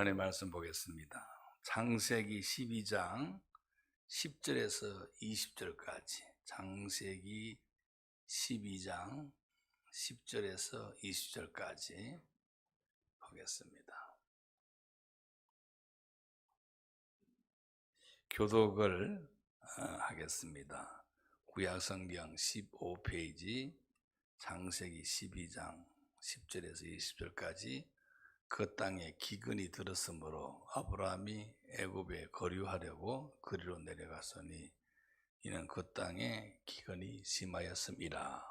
하나님의 말씀 보겠습니다. 창세기 12장 10절에서 20절까지. 창세기 12장 10절에서 20절까지 보겠습니다. 교독을 하겠습니다. 구약성경 15페이지 창세기 12장 10절에서 20절까지. 그 땅에 기근이 들었으므로 아브라함이 애굽에 거류하려고 그리로 내려갔으니 이는 그 땅에 기근이 심하였음이라.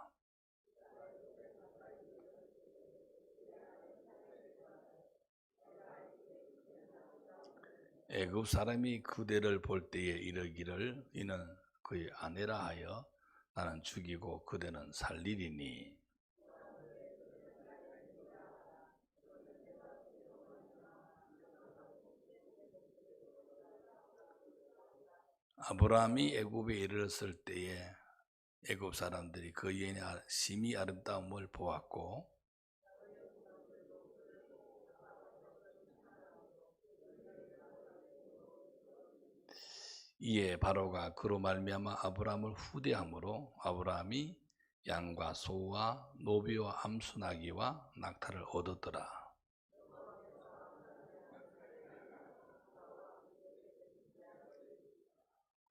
애굽 사람이 그대를 볼 때에 이르기를 이는 그의 아내라 하여 나는 죽이고 그대는 살리리니 아브라함이 애굽에 이르렀을 때에 애굽 사람들이 그 여인의 심히 아름다움을 보았고 이에 바로가 그로 말미암아 아브라함을 후대함으로 아브라함이 양과 소와 노비와 암수나기와 낙타를 얻었더라.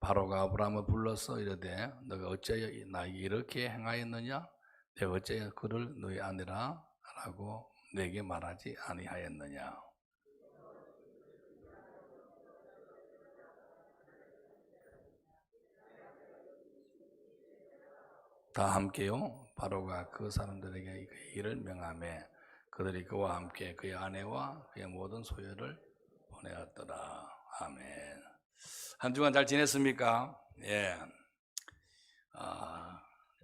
바로가 아브라함을 불러서 이르되 너가 어찌하여 나에게 이렇게 행하였느냐? 내가 어찌하여 그를 너의 아내라 라고 내게 말하지 아니하였느냐? 다 함께요. 바로가 그 사람들에게 이를 명하매 그들이 그와 함께 그의 아내와 그의 모든 소유를 보내었더라. 아멘. 한 주간 잘 지냈습니까? 예.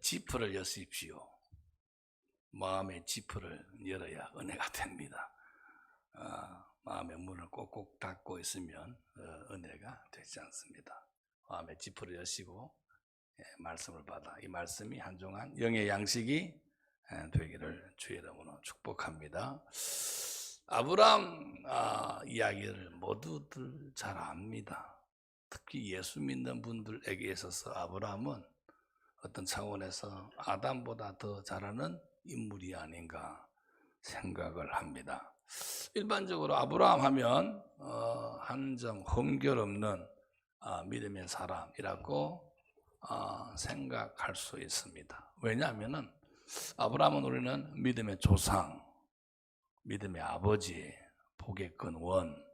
지퍼를 여십시오. 마음의 지퍼를 열어야 은혜가 됩니다. 마음의 문을 꼭꼭 닫고 있으면 은혜가 되지 않습니다. 마음의 지퍼를 여시고 말씀을 받아 이 말씀이 한 주간 영의 양식이 되기를 주의 이름으로 축복합니다. 아브라함 이야기를 모두들 잘 압니다. 특히 예수 믿는 분들에게 있어서 아브라함은 어떤 차원에서 아담보다 더 잘하는 인물이 아닌가 생각을 합니다. 일반적으로 아브라함 하면 한정 흠결 없는 믿음의 사람이라고 생각할 수 있습니다. 왜냐하면 아브라함은 우리는 믿음의 조상, 믿음의 아버지, 복의 근원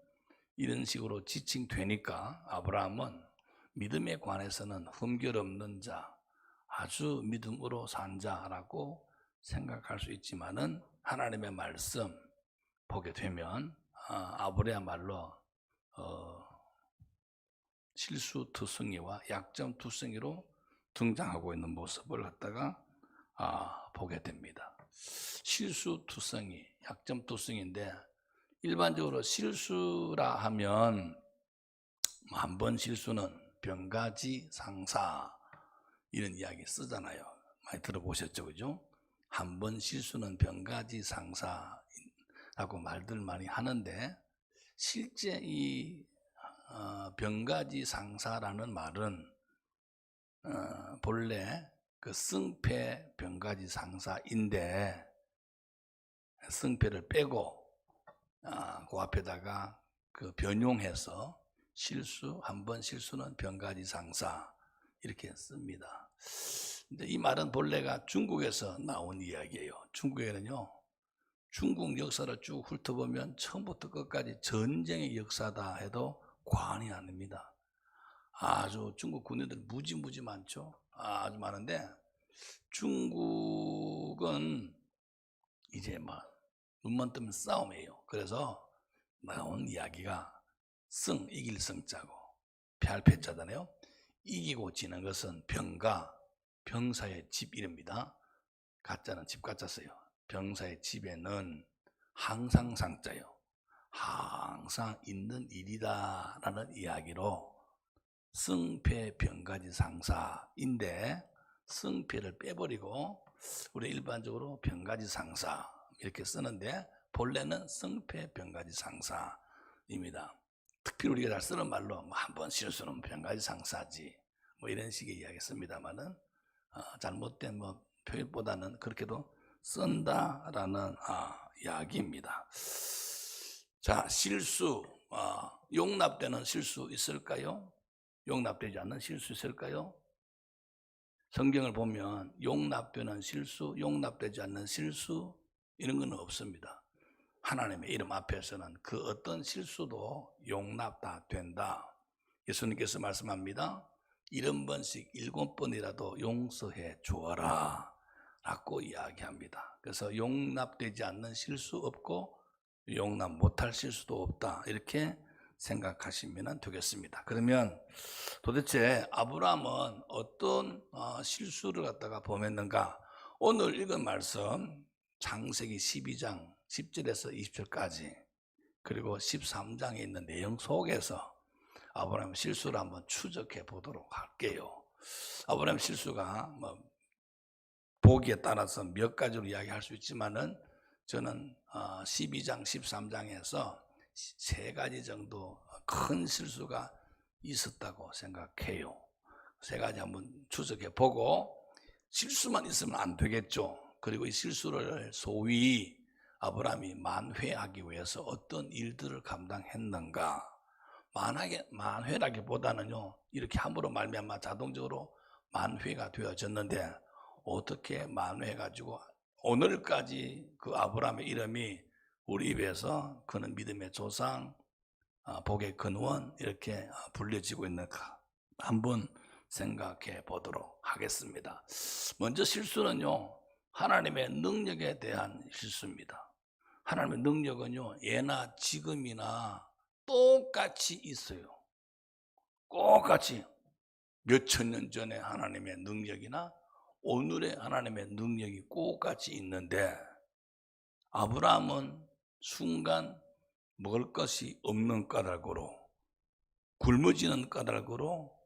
이런 식으로 지칭되니까 아브라함은 믿음에 관해서는 흠결 없는 자, 아주 믿음으로 산 자라고 생각할 수 있지만은 하나님의 말씀 보게 되면 아브라함말로 실수투성이와 약점투성이로 등장하고 있는 모습을 갖다가 보게 됩니다. 실수투성이, 약점투성인데 일반적으로 실수라 하면 한 번 실수는 병가지상사 이런 이야기 쓰잖아요. 많이 들어보셨죠, 그죠? 한 번 실수는 병가지상사라고 말들 많이 하는데 실제 이 병가지상사라는 말은 본래 그 승패 병가지상사인데 승패를 빼고 그 앞에다가 그 변용해서 실수, 한 번 실수는 병가지상사 이렇게 씁니다. 근데 이 말은 본래가 중국에서 나온 이야기예요. 중국에는요, 중국 역사를 쭉 훑어보면 처음부터 끝까지 전쟁의 역사다 해도 과언이 아닙니다. 아주 중국 군인들 무지 많죠. 아주 많은데 중국은 이제 막 눈만 뜨면 싸움이에요. 그래서 나온 이야기가 이길 성자고 패할 패자잖아요. 이기고 지는 것은 병사의 집 이름입니다. 가짜는 집 가짜 써요. 병사의 집에는 항상 상자요. 항상 있는 일이다 라는 이야기로 승패 병가지상사인데 승패를 빼버리고 우리 일반적으로 병가지상사 이렇게 쓰는데 본래는 승패 병가지상사 특히 우리가 잘 쓰는 말로 뭐 한 번 실수는 편가지 상사지 뭐 이런 식의 이야기 씁니다만은 잘못된 뭐 표현보다는 그렇게도 쓴다라는 이야기입니다. 자, 실수, 용납되는 실수 있을까요? 용납되지 않는 실수 있을까요? 성경을 보면 용납되는 실수, 용납되지 않는 실수 이런 건 없습니다. 하나님의 이름 앞에서는 그 어떤 실수도 용납 다 된다. 예수님께서 말씀합니다. 70번씩 7번이라도 용서해 주어라 라고 이야기합니다. 그래서 용납되지 않는 실수 없고 용납 못할 실수도 없다 이렇게 생각하시면 되겠습니다. 그러면 도대체 아브라함은 어떤 실수를 갖다가 범했는가? 오늘 읽은 말씀 창세기 12장 10절에서 20절까지 그리고 13장에 있는 내용 속에서 아브라함 실수를 한번 추적해 보도록 할게요. 아브라함 실수가 뭐 보기에 따라서 몇 가지로 이야기할 수 있지만은 저는 12장, 13장에서 세 가지 정도 큰 실수가 있었다고 생각해요. 세 가지 한번 추적해 보고 실수만 있으면 안 되겠죠. 그리고 이 실수를 소위 아브라함이 만회하기 위해서 어떤 일들을 감당했는가. 만회라기보다는요 이렇게 함부로 말미암아 자동적으로 만회가 되어졌는데 어떻게 만회해가지고 오늘까지 그 아브라함의 이름이 우리 입에서 그는 믿음의 조상, 복의 근원 이렇게 불려지고 있는가 한번 생각해 보도록 하겠습니다. 먼저 실수는요 하나님의 능력에 대한 실수입니다. 하나님의 능력은요 예나 지금이나 똑같이 있어요. 똑같이 몇천 년 전에 하나님의 능력이나 오늘의 하나님의 능력이 똑같이 있는데 아브라함은 순간 먹을 것이 없는 까닭으로 굶어지는 까닭으로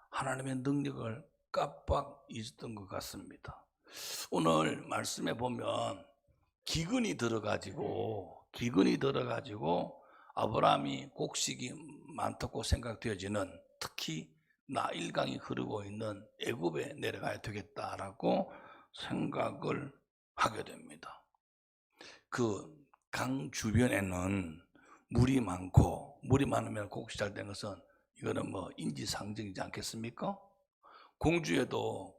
하나님의 능력을 깜빡 잊었던 것 같습니다. 오늘 말씀에 보면 기근이 들어가지고 아브라함이 곡식이 많다고 생각되어지는 특히 나일강이 흐르고 있는 애굽에 내려가야 되겠다라고 생각을 하게 됩니다. 그 강 주변에는 물이 많으면 곡식 잘 된 것은 이거는 뭐 인지상정이지 않겠습니까? 공주에도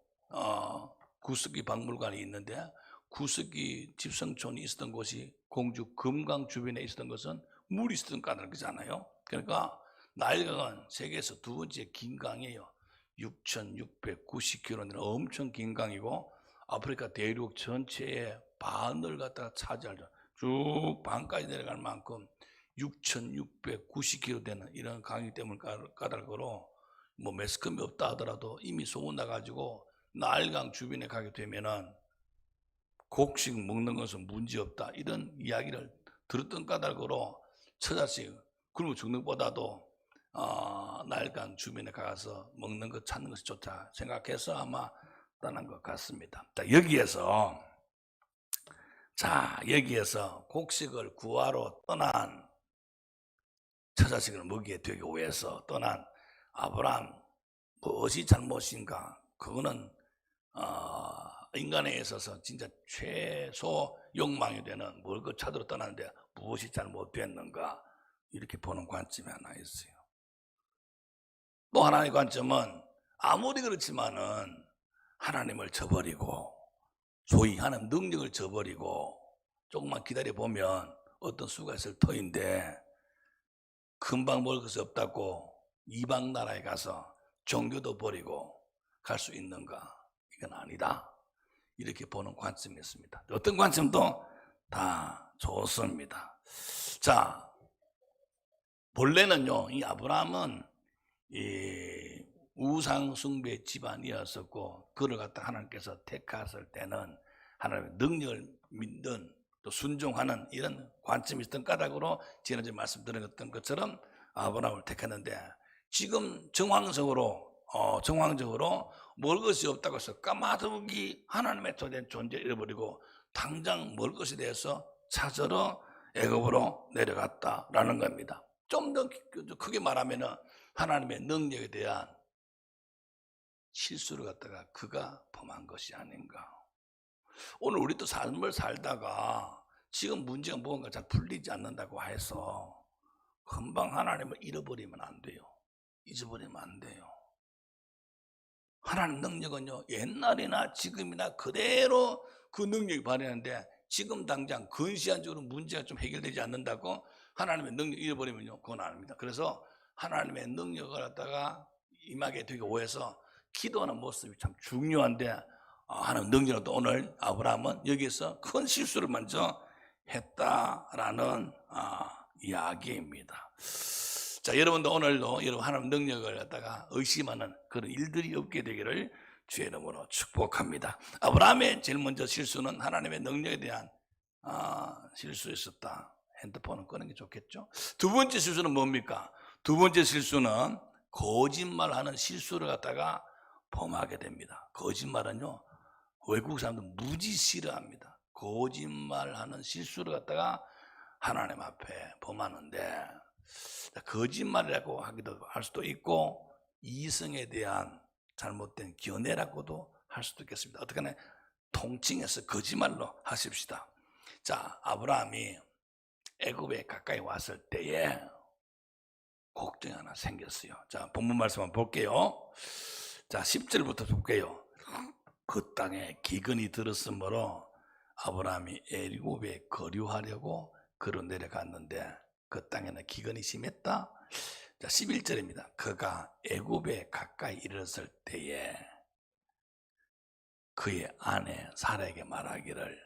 구석기 박물관이 있는데 구석기 집성촌이 있었던 곳이 공주 금강 주변에 있었던 것은 물이 있었던 까닭이잖아요. 그러니까 나일강은 세계에서 두 번째 긴 강이에요. 6,690km는 엄청 긴 강이고 아프리카 대륙 전체의 반을 갖다가 차지할 쭉 반까지 내려갈 만큼 6,690km 되는 이런 강이기 때문에 까닭으로 뭐 매스컴이 없다 하더라도 이미 소문 나가지고 나일강 주변에 가게 되면은 곡식 먹는 것은 문제없다 이런 이야기를 들었던 까닭으로 처자식 굶어 죽는 것보다도 나일강 주변에 가서 먹는 것 찾는 것이 좋다 생각해서 아마 떠난 것 같습니다. 여기에서 곡식을 구하러 떠난 처자식을 먹이게 되기 위해서 떠난 아브라함 무엇이 잘못인가? 그거는 인간에 있어서 진짜 최소 욕망이 되는 뭘 그 찾으러 떠나는데 무엇이 잘못됐는가? 이렇게 보는 관점이 하나 있어요. 또 하나의 관점은 아무리 그렇지만은 하나님을 저버리고 소위 하나님 능력을 저버리고 조금만 기다려 보면 어떤 수가 있을 터인데 금방 먹을 것이 없다고 이방 나라에 가서 종교도 버리고 갈 수 있는가? 이건 아니다. 이렇게 보는 관점이 있습니다. 어떤 관점도 다 좋습니다. 자, 본래는요, 이 아브라함은 이 우상 숭배 집안이었었고, 그를 갖다 하나님께서 택하셨을 때는 하나님의 능력을 믿는 또 순종하는 이런 관점이 있던 까닭으로 지난주에 말씀드렸던 것처럼 아브라함을 택했는데 지금 정황적으로 먹을 것이 없다고 해서 까마득이 하나님의 존재를 잃어버리고 당장 먹을 것에 대해서 찾으러 애굽으로 내려갔다라는 겁니다. 좀 더 크게 말하면은 하나님의 능력에 대한 실수를 갖다가 그가 범한 것이 아닌가. 오늘 우리도 삶을 살다가 지금 문제가 무언가 잘 풀리지 않는다고 해서 금방 하나님을 잃어버리면 안 돼요. 잊어버리면 안 돼요. 하나님 능력은요, 옛날이나 지금이나 그대로 그 능력이 발휘하는데, 지금 당장 근시안적으로 문제가 좀 해결되지 않는다고 하나님의 능력 잃어버리면요, 그건 아닙니다. 그래서 하나님의 능력을 갖다가 임하게 되기 위해서 기도하는 모습이 참 중요한데, 하나님 능력은 또 오늘 아브라함은 여기서 큰 실수를 먼저 했다라는 이야기입니다. 자, 여러분도 오늘도 여러분 하나님 능력을 갖다가 의심하는 그런 일들이 없게 되기를 주의 이름으로 축복합니다. 아브라함의 제일 먼저 실수는 하나님의 능력에 대한 실수였었다. 핸드폰은 끄는 게 좋겠죠. 두 번째 실수는 뭡니까? 두 번째 실수는 거짓말하는 실수를 갖다가 범하게 됩니다. 거짓말은요, 외국 사람들 무지 싫어합니다. 거짓말하는 실수를 갖다가 하나님 앞에 범하는데, 거짓말이라고 하기도 할 수도 있고 이성에 대한 잘못된 견해라고도 할 수도 있겠습니다. 어떻게 하나 통칭해서 거짓말로 하십시다. 자, 아브라함이 애굽에 가까이 왔을 때에 걱정이 하나 생겼어요. 자, 본문 말씀 한번 볼게요. 자, 10절부터 볼게요. 그 땅에 기근이 들었으므로 아브라함이 애굽에 거류하려고 걸어 내려갔는데 그 땅에는 기근이 심했다. 자, 11절입니다. 그가 애굽에 가까이 이르렀을 때에 그의 아내 사라에게 말하기를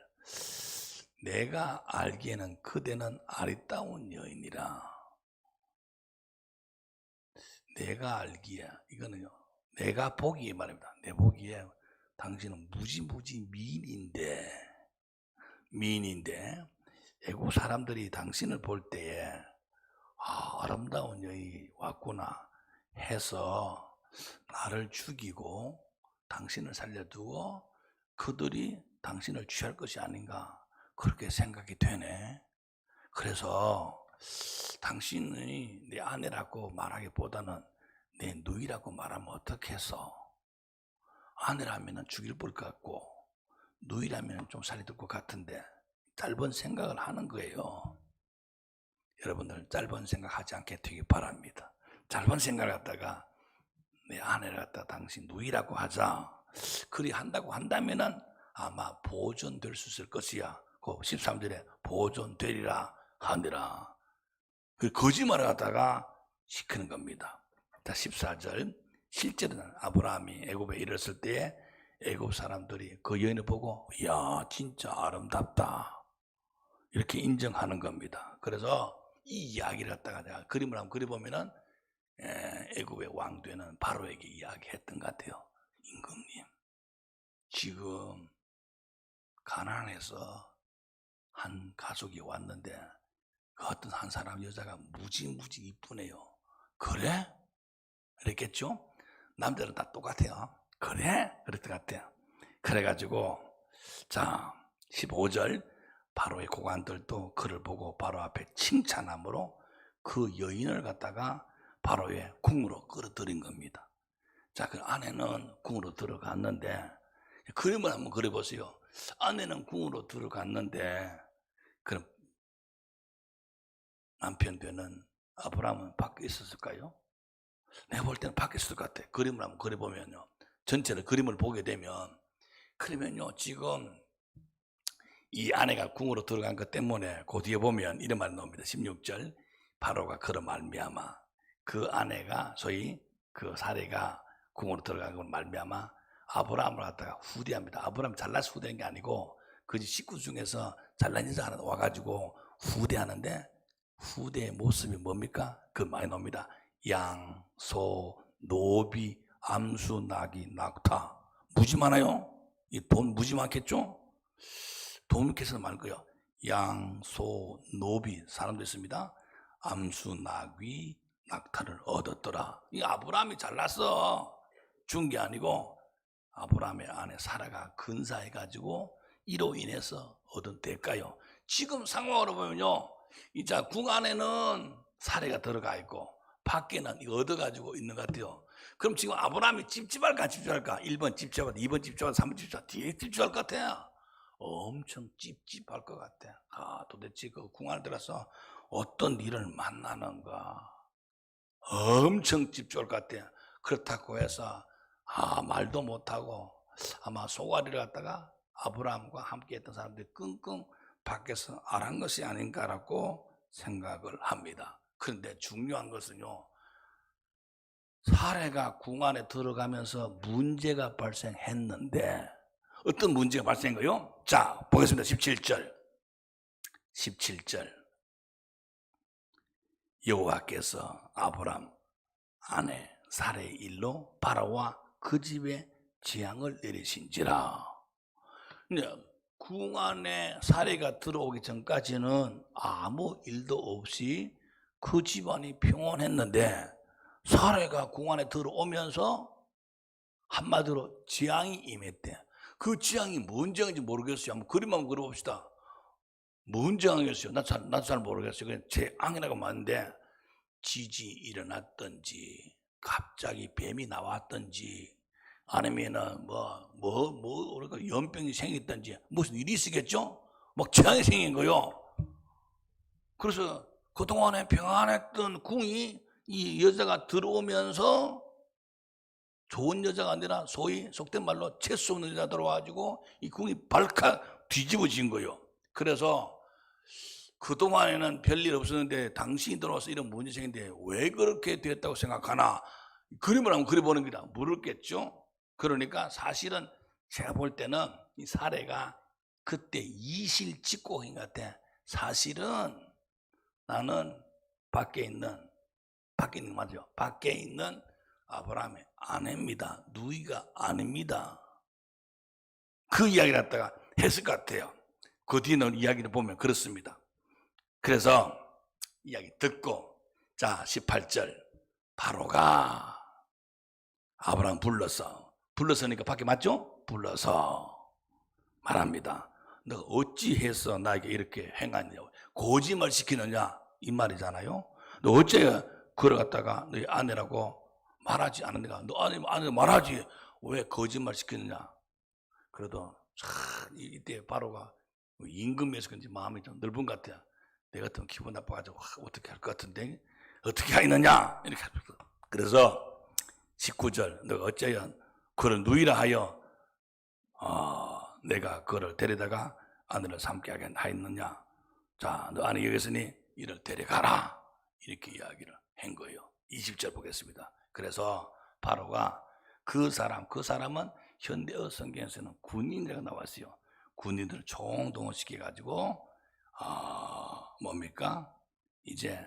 내가 알기에는 그대는 아리따운 여인이라. 내가 알기에, 이거는요, 내가 보기에 말입니다. 내 보기에 당신은 무지무지 미인인데 애국 사람들이 당신을 볼 때에 아름다운 여인이 왔구나 해서 나를 죽이고 당신을 살려두고 그들이 당신을 취할 것이 아닌가 그렇게 생각이 되네. 그래서 당신이 내 아내라고 말하기보다는 내 누이라고 말하면 어떻겠어? 아내라면 죽일 것 같고 누이라면 좀 살려둘 것 같은데 짧은 생각을 하는 거예요. 여러분들 짧은 생각하지 않게 되기 바랍니다. 짧은 생각을 갖다가 내 아내를 갖다 당신 누이라고 하자. 그리 한다고 한다면은 아마 보존될 수 있을 것이야. 그 13절에 보존되리라 하니라. 그 거짓말을 갖다가 시키는 겁니다. 자, 14절. 실제로는 아브라함이 애굽에 이르렀을 때에 애굽 사람들이 그 여인을 보고 야 진짜 아름답다 이렇게 인정하는 겁니다. 그래서 이 이야기를 갖다가 내가 그림을 한번 그려보면은 애굽의 왕 되는 바로에게 이야기했던 것 같아요. 임금님, 지금 가나안에서 한 가족이 왔는데 그 어떤 한 사람 여자가 무지무지 이쁘네요. 그래? 그랬겠죠? 남자는 다 똑같아요. 그래? 그랬던 것 같아요. 그래가지고 자 15절 바로의 고관들도 그를 보고 바로 앞에 칭찬함으로 그 여인을 갖다가 바로의 궁으로 끌어들인 겁니다. 자, 그 아내는 궁으로 들어갔는데 그림을 한번 그려보세요. 아내는 궁으로 들어갔는데 그럼 남편 되는 아브라함은 밖에 있었을까요? 내가 볼 때는 밖에 있을 것 같아. 그림을 한번 그려보면요. 전체를 그림을 보게 되면 그러면요 지금 이 아내가 궁으로 들어간 것 때문에 그 뒤에 보면 이런 말이 나옵니다. 16절 바로가 그로 말미암아 그 아내가 소위 그 사례가 궁으로 들어간 걸 말미암아 아브라함을 갖다가 후대합니다. 아브라함 잘나서 후대한 게 아니고 그 식구 중에서 잘난 여자 하나 와가지고 후대하는데 후대의 모습이 뭡니까? 그 많이 나옵니다. 양, 소, 노비, 암수, 나귀, 낙타 무지 많아요. 이 돈 무지 많겠죠? 도움께서 많을 거예요. 양, 소, 노비 사람도 있습니다. 암수, 나귀, 낙타를 얻었더라. 이 아브라함이 잘났어. 준 게 아니고 아브라함의 아내 사라가 근사해가지고 이로 인해서 얻은 대가요. 지금 상황으로 보면요. 이자 궁 안에는 사례가 들어가 있고 밖에는 이거 얻어가지고 있는 것 같아요. 그럼 지금 아브라함이 찝찝할까 찝찝할까? 1번 찝찝하다, 2번 찝찝하다, 3번 찝찝하다, 뒤에 찝찝할 것 같아요. 엄청 찝찝할 것 같아. 도대체 그 궁안에 들어서 어떤 일을 만나는가? 엄청 찝찝할 것 같아. 그렇다고 해서 말도 못하고 아마 소가리를 갖다가 아브라함과 함께 했던 사람들이 끙끙 밖에서 앓은 것이 아닌가라고 생각을 합니다. 그런데 중요한 것은요, 사례가 궁안에 들어가면서 문제가 발생했는데 어떤 문제가 발생한거요? 자, 보겠습니다. 17절 여호와께서 아브람 아내 사례의 일로 바로와 그 집에 재앙을 내리신지라. 궁안에 사례가 들어오기 전까지는 아무 일도 없이 그 집안이 평온했는데 사례가 궁안에 들어오면서 한마디로 재앙이 임했대. 그 재앙이 뭔 재앙인지 모르겠어요. 한번 그림 한번 그려봅시다. 뭔 재앙이었어요? 나도 잘 모르겠어요. 그냥 재앙이라고 하는데 지진이 일어났든지 갑자기 뱀이 나왔든지 아니면은 우리가 연병이 생겼든지 무슨 일이 있었겠죠? 막 재앙이 생긴 거요. 그래서 그동안에 평안했던 궁이 이 여자가 들어오면서 좋은 여자가 아니라 소위 속된 말로 재수 없는 여자가 들어와가지고 이 궁이 발칵 뒤집어진 거예요. 그래서 그동안에는 별일 없었는데 당신이 들어와서 이런 문제 생긴데 왜 그렇게 됐다고 생각하나? 그림을 한번 그려보는 거다. 물었겠죠? 그러니까 사실은 제가 볼 때는 이 사례가 그때 이실직고인 것 같아. 사실은 나는 밖에 있는 맞죠? 밖에 있는 아브라함의 아내입니다. 누이가 아닙니다. 그 이야기를 갖다가 했을 것 같아요. 그 뒤에 나온 이야기를 보면 그렇습니다. 그래서 이야기 듣고 자 18절 바로가 아브라함 불렀으니까 밖에 맞죠? 불러서 말합니다. 너가 어찌해서 나에게 이렇게 행하느냐, 거짓말 시키느냐 이 말이잖아요. 너 어째 걸어갔다가 너희 아내라고 말하지 않느냐. 너 아내 말하지 왜 거짓말 시키느냐. 그래도 참 이때 바로가 임금에서 그런지 마음이 좀 넓은 것 같아요. 내 같으면 기분 나빠가지고 어떻게 할 것 같은데 어떻게 하느냐 이렇게. 그래서 19절 너가 어째야 그를 누이라 하여 내가 그를 데려다가 아내를 삼게 하였느냐. 자, 너 아내 여기 있으니 이를 데려가라 이렇게 이야기를 한 거예요. 20절 보겠습니다. 그래서 바로가 그 사람은 현대어 성경에서는 군인이라고 나왔어요. 군인들을 총동원시켜가지고 뭡니까? 이제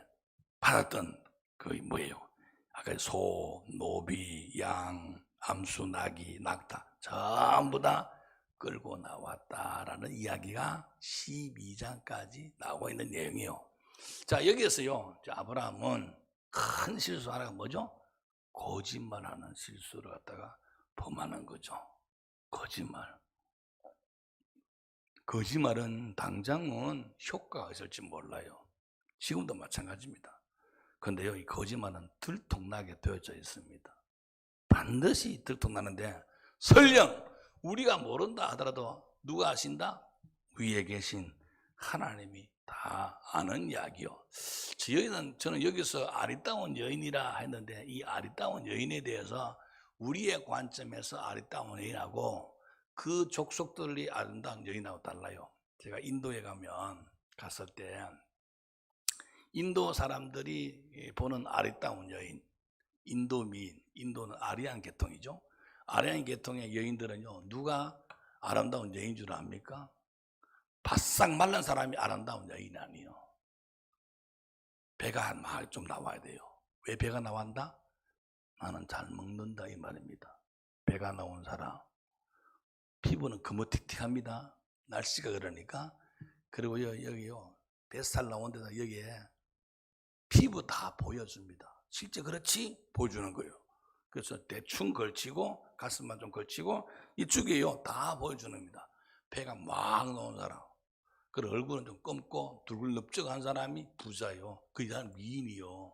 받았던 그 뭐예요? 아까 소, 노비, 양, 암수, 나귀, 낙타 전부 다 끌고 나왔다라는 이야기가 12장까지 나오고 있는 내용이에요. 자, 여기에서요, 아브라함은 큰 실수 하나가 뭐죠? 거짓말하는 실수를 갖다가 범하는 거죠. 거짓말은 당장은 효과가 있을지 몰라요. 지금도 마찬가지입니다. 그런데요, 이 거짓말은 들통나게 되어져 있습니다. 반드시 들통나는데 설령 우리가 모른다 하더라도 누가 아신다? 위에 계신 하나님이 다 아는 이야기요. 저는 여기서 아리따운 여인이라 했는데 이 아리따운 여인에 대해서 우리의 관점에서 아리따운 여인하고 그 족속들이 아름다운 여인하고 달라요. 제가 인도에 갔을 때 인도 사람들이 보는 아리따운 여인, 인도는 아리안 계통이죠. 아리안 계통의 여인들은요, 누가 아름다운 여인 줄 압니까? 바싹 말른 사람이 아름다운 여인이 아니에요. 배가 좀 나와야 돼요. 왜 배가 나왔다? 나는 잘 먹는다 이 말입니다. 배가 나온 사람 피부는 거뭇틱틱합니다. 날씨가 그러니까. 그리고 여기요 뱃살 나온 데다 여기에 피부 다 보여줍니다. 실제 그렇지 보여주는 거예요. 그래서 대충 걸치고 가슴만 좀 걸치고 이쪽에요 다 보여주는 겁니다. 배가 막 나온 사람. 그 얼굴은 좀 검고 둘글럽적한 사람이 부자요. 그 사람 미인이요.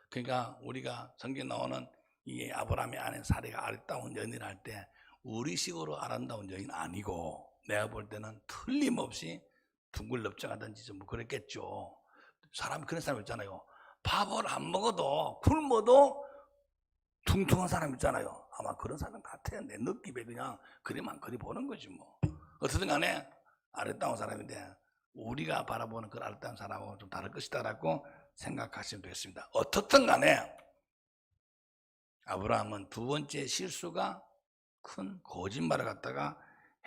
그러니까 우리가 성경 나오는 이 아브라함의 아내 사례가 아름다운 여인을 할 때 우리식으로 아름다운 여인 아니고 내가 볼 때는 틀림없이 둥글럽적하든지 좀 그랬겠죠. 사람 그런 사람 있잖아요. 밥을 안 먹어도 굶어도 퉁퉁한 사람 있잖아요. 아마 그런 사람 같아요. 내 느낌에 그냥 그리만 그리 보는 거지 뭐. 어쨌든 간에 아름다운 사람인데 우리가 바라보는 그 아름다운 사람하고는 좀 다를 것이다라고 생각하시면 되겠습니다. 어떻든 간에 아브라함은 두 번째 실수가 큰 거짓말을 갖다가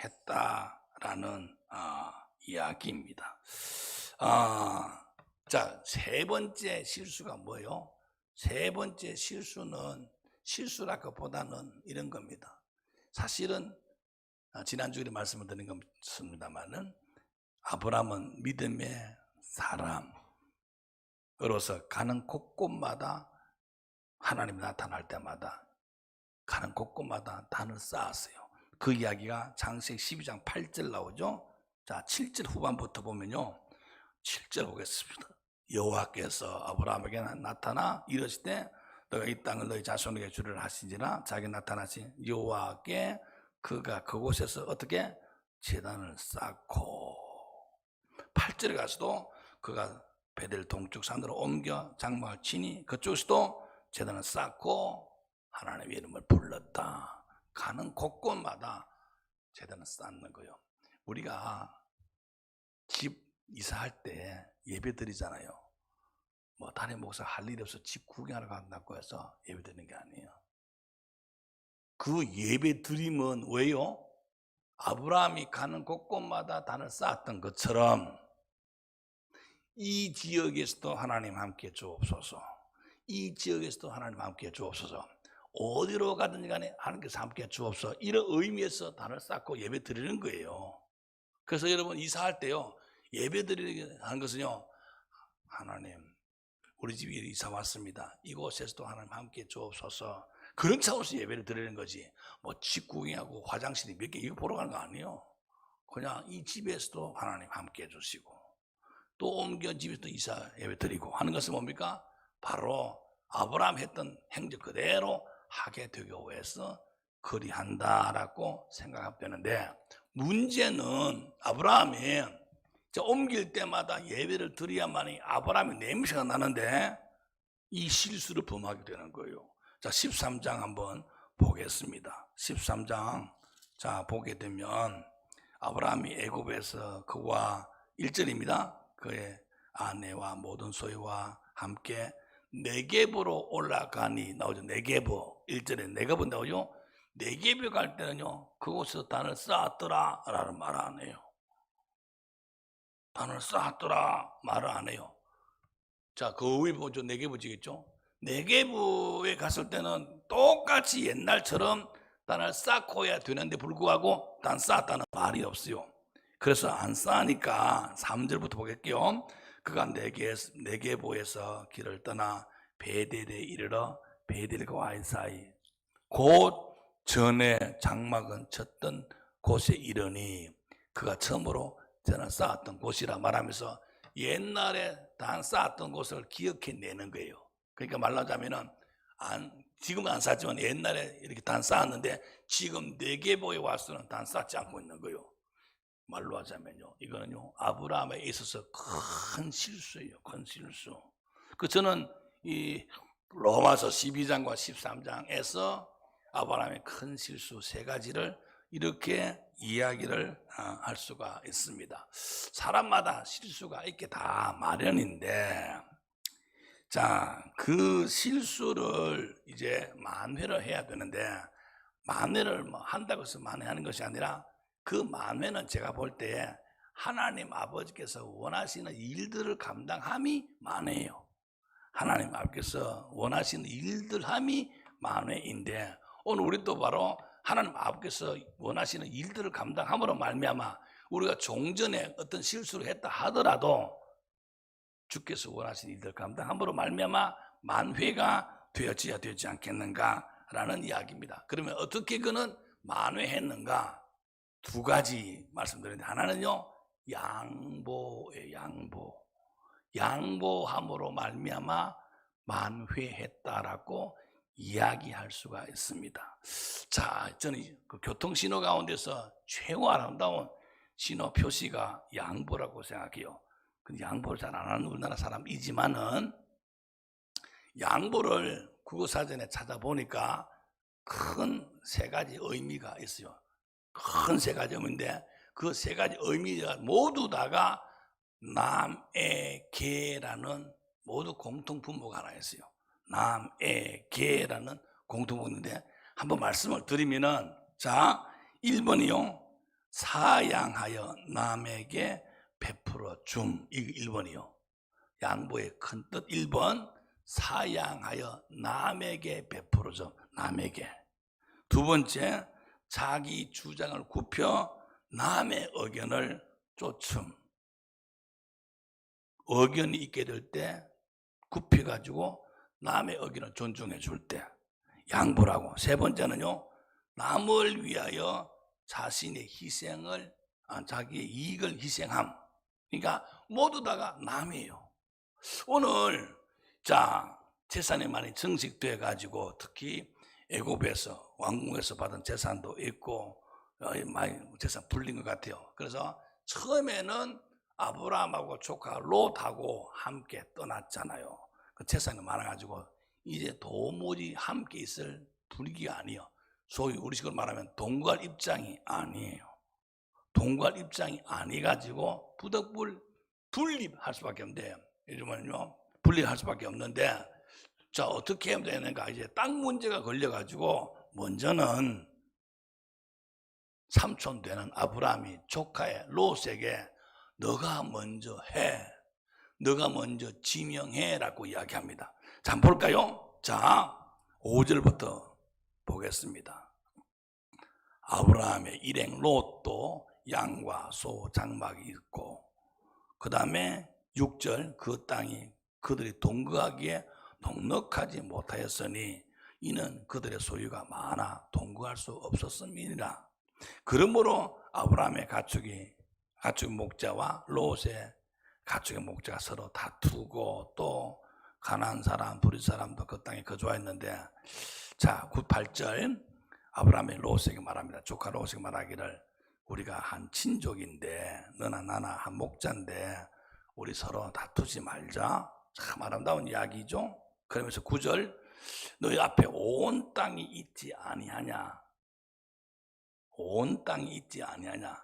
했다라는 이야기입니다. 자, 세 번째 실수가 뭐예요? 세 번째 실수는 실수라기보다는 이런 겁니다. 사실은 지난주에 말씀을 드린 것입니다만은 아브라함은 믿음의 사람으로서 가는 곳곳마다 하나님이 나타날 때마다 가는 곳곳마다 단을 쌓았어요. 그 이야기가 창세기 12장 8절 나오죠. 자, 7절 후반부터 보면요. 7절 보겠습니다. 여호와께서 아브라함에게 나타나 이르시되 너가 이 땅을 너희 자손에게 주리라 하시니라. 자기 나타나신 여호와께 그가 그곳에서 어떻게 제단을 쌓고 8절에 가서도 그가 베델 동쪽 산으로 옮겨 장막을 치니 그쪽에서도 제단을 쌓고 하나님의 이름을 불렀다. 가는 곳곳마다 제단을 쌓는 거예요. 우리가 집 이사할 때 예배 드리잖아요. 뭐 담임 목사 할 일이 없어 집 구경하러 간다고 해서 예배 드리는 게 아니에요. 그 예배 드림은 왜요? 아브라함이 가는 곳곳마다 단을 쌓았던 것처럼 이 지역에서도 하나님 함께 주옵소서. 이 지역에서도 하나님 함께 주옵소서. 어디로 가든지 간에 하나님께서 함께 주옵소서. 이런 의미에서 단을 쌓고 예배 드리는 거예요. 그래서 여러분 이사할 때요. 예배 드리는 것은요. 하나님 우리 집에 이사 왔습니다. 이곳에서도 하나님 함께 주옵소서. 그런 차원에서 예배를 드리는 거지. 뭐 집 구경하고 화장실이 몇 개 이거 보러 가는 거 아니에요. 그냥 이 집에서도 하나님 함께 해주시고 또 옮겨 집에서도 이사 예배 드리고 하는 것은 뭡니까? 바로 아브라함 했던 행적 그대로 하게 되기 위해서 그리한다라고 생각하면 되는데 문제는 아브라함이 옮길 때마다 예배를 드려야만이 아브라함의 냄새가 나는데 이 실수를 범하게 되는 거예요. 자, 13장 한번 보겠습니다. 13장 자 보게 되면 아브라함이 애굽에서 그와 1절입니다. 그의 아내와 모든 소유와 함께 네겝으로 올라가니 나오죠. 네겝 1절에 네겝은 나오죠. 네겝에 갈 때는요 그곳에서 단을 쌓았더라 라는 말 안 해요. 단을 쌓았더라 말을 안 해요. 자, 그 위에 보죠. 네겝이겠죠. 네겝에 갔을 때는 똑같이 옛날처럼 단을 쌓고야 되는데 불구하고 단 쌓았다는 말이 없어요. 그래서 안 쌓으니까 3절부터 보겠게요. 그가 네겝에서 길을 떠나 베델에 이르러 베델과 아이 사이 곧 전에 장막은 쳤던 곳에 이르니 그가 처음으로 전을 쌓았던 곳이라 말하면서 옛날에 단 쌓았던 곳을 기억해내는 거예요. 그러니까 말하자면은 지금은 안 쌓지만 옛날에 이렇게 단 쌓았는데 지금 네겝에 와서는 단 쌓지 않고 있는 거예요. 말로 하자면요, 이거는요 아브라함에 있어서 큰 실수예요. 큰 실수. 저는 이 로마서 12장과 13장에서 아브라함의 큰 실수 세 가지를 이렇게 이야기를 할 수가 있습니다. 사람마다 실수가 있게 다 마련인데, 자, 그 실수를 이제 만회를 해야 되는데, 만회를 뭐 한다고 해서 만회하는 것이 아니라 그 만회는 제가 볼 때 하나님 아버지께서 원하시는 일들을 감당함이 만회예요. 하나님 아버지께서 원하시는 일들함이 만회인데 오늘 우리도 바로 하나님 아버지께서 원하시는 일들을 감당함으로 말미암아 우리가 종전에 어떤 실수를 했다 하더라도 주께서 원하시는 일들을 감당함으로 말미암아 만회가 되어져야 되지 않겠는가라는 이야기입니다. 그러면 어떻게 그는 만회했는가? 두 가지 말씀드렸는데 하나는요 양보의 양보. 양보함으로 말미암아 만회했다라고 이야기할 수가 있습니다. 자, 저는 그 교통 신호 가운데서 최고 아름다운 신호 표시가 양보라고 생각해요. 근데 양보를 잘 안 하는 우리나라 사람이지만은 양보를 국어사전에 찾아보니까 큰 세 가지 의미가 있어요. 큰 세 가지 의미인데 그 세 가지 의미가 모두 다가 남에게라는 모두 공통분모가 하나 있어요. 남에게라는 공통분모인데 한번 말씀을 드리면은 자 1번이요. 사양하여 남에게 베풀어 줌. 이게 1번이요. 양보의 큰 뜻 1번 사양하여 남에게 베풀어 줌. 남에게. 두 번째 자기 주장을 굽혀 남의 의견을 쫓음. 의견이 있게 될 때 굽혀가지고 남의 의견을 존중해 줄 때 양보라고. 세 번째는요. 남을 위하여 자신의 희생을 자기의 이익을 희생함. 그러니까 모두 다가 남이에요. 오늘 자 재산이 많이 증식돼 가지고 특히 애굽에서 왕궁에서 받은 재산도 있고 많이 재산 불린 것 같아요. 그래서 처음에는 아브라함하고 조카 롯하고 함께 떠났잖아요. 그 재산이 많아가지고 이제 도무지 함께 있을 분위기가 아니에요. 소위 우리식으로 말하면 동거할 입장이 아니에요. 동거할 입장이 아니가지고 부득불 분립할 수밖에 없는데 요즘은요 분립할 수밖에 없는데 자 어떻게 하면 되는가. 이제 땅 문제가 걸려가지고 먼저는 삼촌 되는 아브라함이 조카의 롯에게 너가 먼저 해. 너가 먼저 지명해라고 이야기합니다. 자, 한번 볼까요? 자, 5절부터 보겠습니다. 아브라함의 일행 롯도 양과 소, 장막이 있고 그 다음에 6절 그 땅이 그들이 동거하기에 넉넉하지 못하였으니 이는 그들의 소유가 많아 동거할 수 없었음이니라. 그러므로 아브라함의 가축 목자와 롯의 가축의 목자가 서로 다투고 또 가나안 사람, 브릿 사람도 그 땅에 거주하였는데 자 8절 아브라함의 롯에게 말합니다. 조카 롯에게 말하기를 우리가 한 친족인데 너나 나나 한 목자인데 우리 서로 다투지 말자. 참 아름다운 이야기죠. 그러면서 9절 너희 앞에 온 땅이 있지 아니하냐. 온 땅이 있지 아니하냐.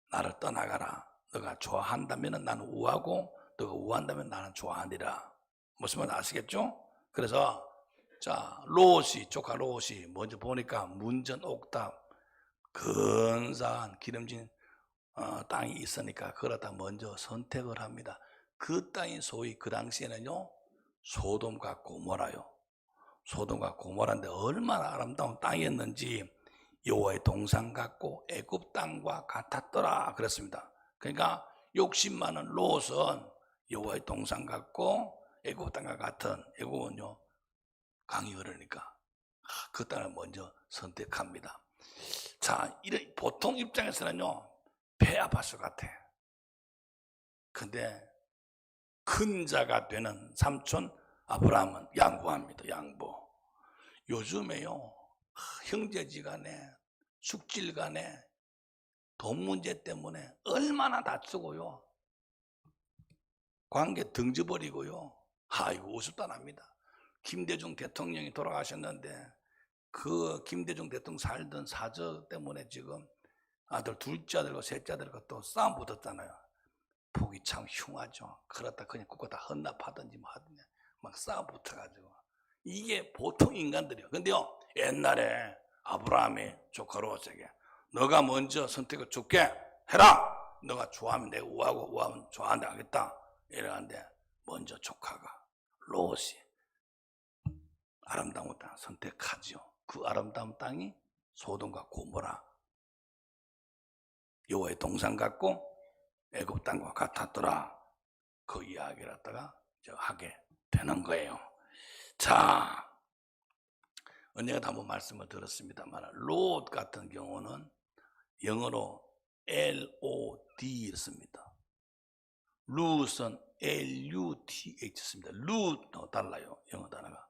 나를 떠나가라. 너가 좋아한다면 나는 우하고 너가 우한다면 나는 좋아하니라. 무슨 말인지 아시겠죠? 그래서 자 롯이 조카 롯이 먼저 보니까 문전옥답 근사한 기름진 땅이 있으니까 그러다 먼저 선택을 합니다. 그 땅이 소위 그 당시에는요 소돔과 고모라요. 소돔과 고모라인데 얼마나 아름다운 땅이었는지 여호와의 동산 같고 애굽 땅과 같았더라 그랬습니다. 그러니까 욕심 많은 롯은 여호와의 동산 같고 애굽 땅과 같은 애굽은요 강이 흐르니까 그 땅을 먼저 선택합니다. 자, 이런 보통 입장에서는요 배 아팠을 것 같아. 근데 큰 자가 되는 삼촌 아브라함은 양보합니다. 양보. 요즘에요 형제지간에 숙질간에 돈 문제 때문에 얼마나 다투고요. 관계 등져버리고요. 아이고 우습다납니다. 김대중 대통령이 돌아가셨는데 그 김대중 대통령 살던 사저 때문에 지금 아들 둘째 아들과 셋째 아들과 또 싸움 붙었잖아요. 보기 참 흉하죠. 그렇다 그냥 그거 다 헌납하든지 뭐 하든지 막 싸움 붙어가지고 이게 보통 인간들이요. 근데요 옛날에 아브라함이 조카 롯에게 너가 먼저 선택을 줄게 해라. 너가 좋아하면 내가 우하고 우하면 좋아한다 하겠다 이러는데 먼저 조카가 롯이 아름다운 땅 선택하죠. 그 아름다운 땅이 소돔과 고모라 여호와의 동산 같고 애굽 땅과 같았더라. 그 이야기를 갖다가 하게 되는 거예요. 자, 언제가 한번 말씀을 들었습니다만 롯 같은 경우는 영어로 LOD였습니다. 룻은 LUTH습니다. 룻도 달라요, 영어 단어가.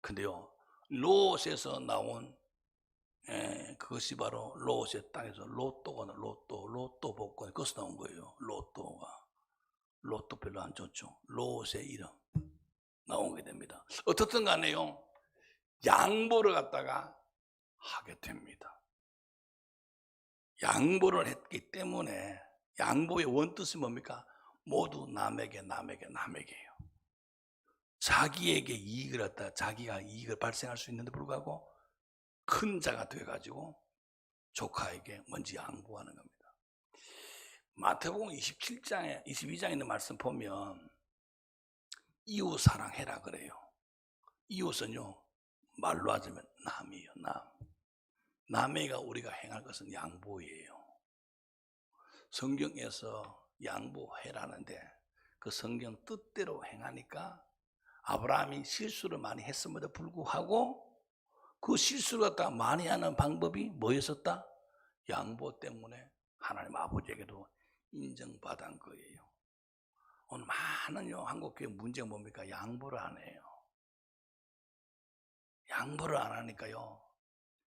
근데요, 롯에서 나온 그것이 바로 롯의 땅에서 로또가 로또 복권 그것이 나온 거예요. 로또 별로 안 좋죠. 롯의 이름 나오게 됩니다. 어떻든 간에요, 양보를 갖다가 하게 됩니다. 양보를 했기 때문에 양보의 원뜻이 뭡니까? 모두 남에게요. 자기에게 이익을 갖다 자기가 이익을 발생할 수 있는데 불구하고 큰 자가 돼가지고 조카에게 먼저 양보하는 겁니다. 마태복음 22장에 있는 말씀 보면 이웃 사랑해라 그래요. 이웃은요, 말로 하자면 남이에요. 남에게 우리가 행할 것은 양보예요. 성경에서 양보해라는데 그 성경 뜻대로 행하니까 아브라함이 실수를 많이 했음에도 불구하고 그 실수를 갖다 많이 하는 방법이 뭐였었다? 양보 때문에 하나님 아버지에게도 인정받은 거예요. 오늘 많은 한국교회 문제가 뭡니까? 양보를 안 해요. 양보를 안 하니까요,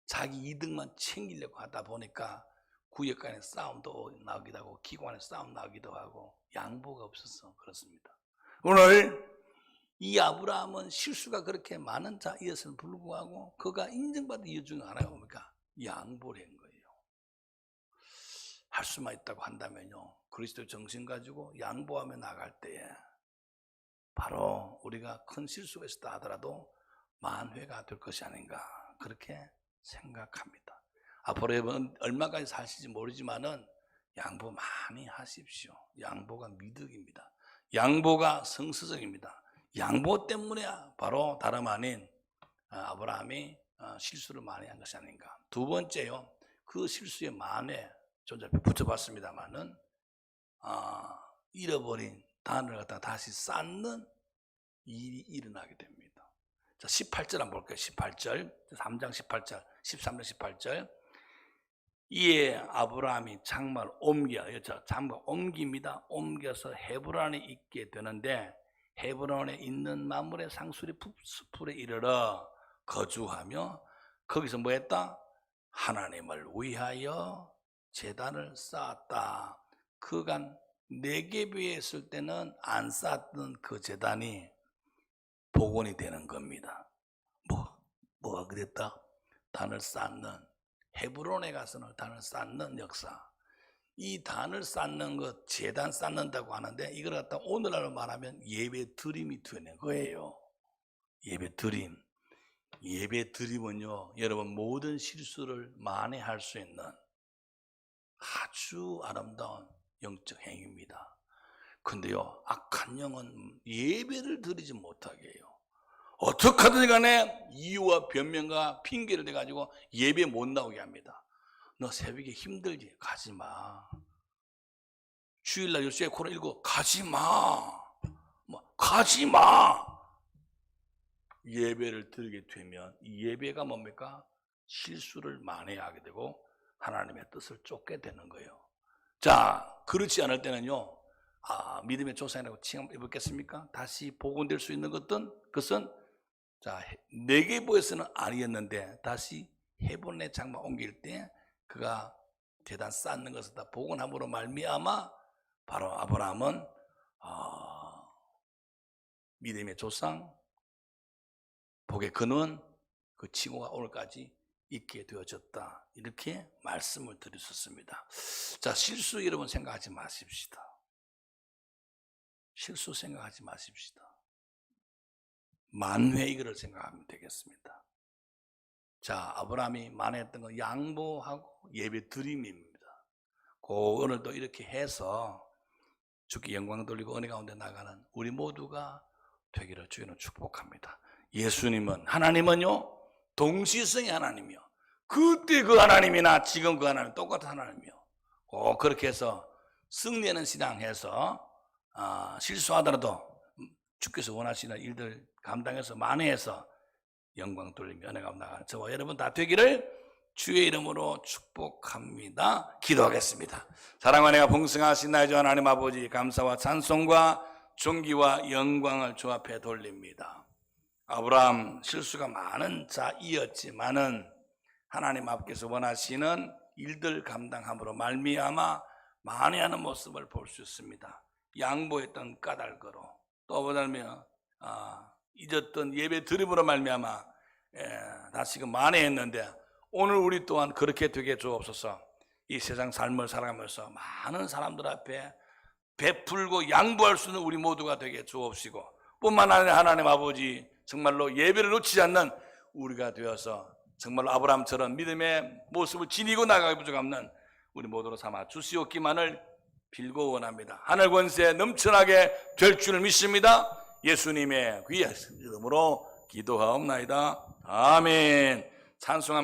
자기 이득만 챙기려고 하다 보니까 구역 간의 싸움도 나기도 하고 기관의 싸움 나기도 하고 양보가 없어서 그렇습니다. 오늘 이 아브라함은 실수가 그렇게 많은 자이었음에도 불구하고 그가 인정받은 이유 중에 하나가 뭡니까? 양보를 한 거예요. 할 수만 있다고 한다면요, 그리스도 정신 가지고 양보하며 나갈 때에 바로 우리가 큰 실수가 있었다 하더라도 만회가 될 것이 아닌가 그렇게 생각합니다. 앞으로 여러분 얼마까지 사실지 모르지만은 양보 많이 하십시오. 양보가 미덕입니다. 양보가 성서적입니다. 양보 때문에 바로 다름 아닌 아브라함이 실수를 많이 한 것이 아닌가. 두 번째요, 그 실수의 만회 좀 전에 붙여봤습니다만은 잃어버린 단어를 갖다가 다시 쌓는 일이 일어나게 됩니다. 자, 18절 한번 볼게요. 18절, 3장 18절, 13장 18절. 이에 아브라함이 장막을 옮깁니다. 옮겨서 헤브론에 있게 되는데 헤브론에 있는 만물의 상수리 숲풀에 이르러 거주하며 거기서 뭐 했다? 하나님을 위하여 제단을 쌓았다. 그간 네게비에 있을 때는 안 쌓았던 그 제단이 복원이 되는 겁니다. 뭐가 그랬다? 단을 쌓는, 헤브론에 가서는 단을 쌓는 역사. 이 단을 쌓는 것, 제단 쌓는다고 하는데 이걸 갖다 오늘날로 말하면 예배 드림이 되는 거예요. 예배 드림. 예배 드림은요, 여러분 모든 실수를 만회할 수 있는 아주 아름다운 영적 행위입니다. 근데요, 악한 영은 예배를 드리지 못하게 해요. 어떻게 하든 간에 이유와 변명과 핑계를 대가지고 예배 못 나오게 합니다. 너 새벽에 힘들지? 가지 마. 주일날 10시에 코로 읽고 가지 마. 가지 마. 예배를 드리게 되면 이 예배가 뭡니까? 실수를 만회하게 되고 하나님의 뜻을 쫓게 되는 거예요. 자, 그렇지 않을 때는요, 믿음의 조상이라고 칭함 입었겠습니까? 다시 복원될 수 있는 것은 자, 네게보에서는 아니었는데 다시 헤브론의 장막 옮길 때 그가 제단 쌓는 것을 다 복원함으로 말미암아 바로 아브라함은 믿음의 조상, 복의 근원, 그 칭호가 오늘까지 있게 되어졌다. 이렇게 말씀을 드렸었습니다. 자, 실수 여러분 생각하지 마십시다. 실수 생각하지 마십시다. 만회 이거를 생각하면 되겠습니다. 자, 아브라함이 만회했던 건 양보하고 예배 드림입니다. 오늘도 이렇게 해서 주께 영광 돌리고 은혜 가운데 나가는 우리 모두가 되기를 주님은 축복합니다. 예수님은, 하나님은요, 동시성의 하나님이요, 그때 그 하나님이나 지금 그 하나님 똑같은 하나님이요. 그렇게 해서 승리하는 신앙해서 실수하더라도 주께서 원하시는 일들 감당해서 만회해서 영광 돌리며 은혜 가운데 나가는 저와 여러분 다 되기를 주의 이름으로 축복합니다. 기도하겠습니다. 사랑과 은혜가 봉숭하신 나의 주 하나님 아버지, 감사와 찬송과 존귀와 영광을 주 앞에 돌립니다. 아브라함 실수가 많은 자이었지만은 하나님 앞께서 원하시는 일들 감당함으로 말미암아 만회하는 모습을 볼 수 있습니다. 양보했던 까닭으로 또 보자면 잊었던 예배 드림으로 말미암아 다시금 만회했는데 오늘 우리 또한 그렇게 되게 주옵소서. 이 세상 삶을 살아가면서 많은 사람들 앞에 베풀고 양보할 수 있는 우리 모두가 되게 주옵시고, 뿐만 아니라 하나님 아버지 정말로 예배를 놓치지 않는 우리가 되어서 정말로 아브라함처럼 믿음의 모습을 지니고 나가기 부족없는 우리 모두로 삼아 주시옵기만을 빌고 원합니다. 하늘 권세 넘쳐나게 될 줄 믿습니다. 예수님의 귀한 이름으로 기도하옵나이다. 아멘. 찬송합니다.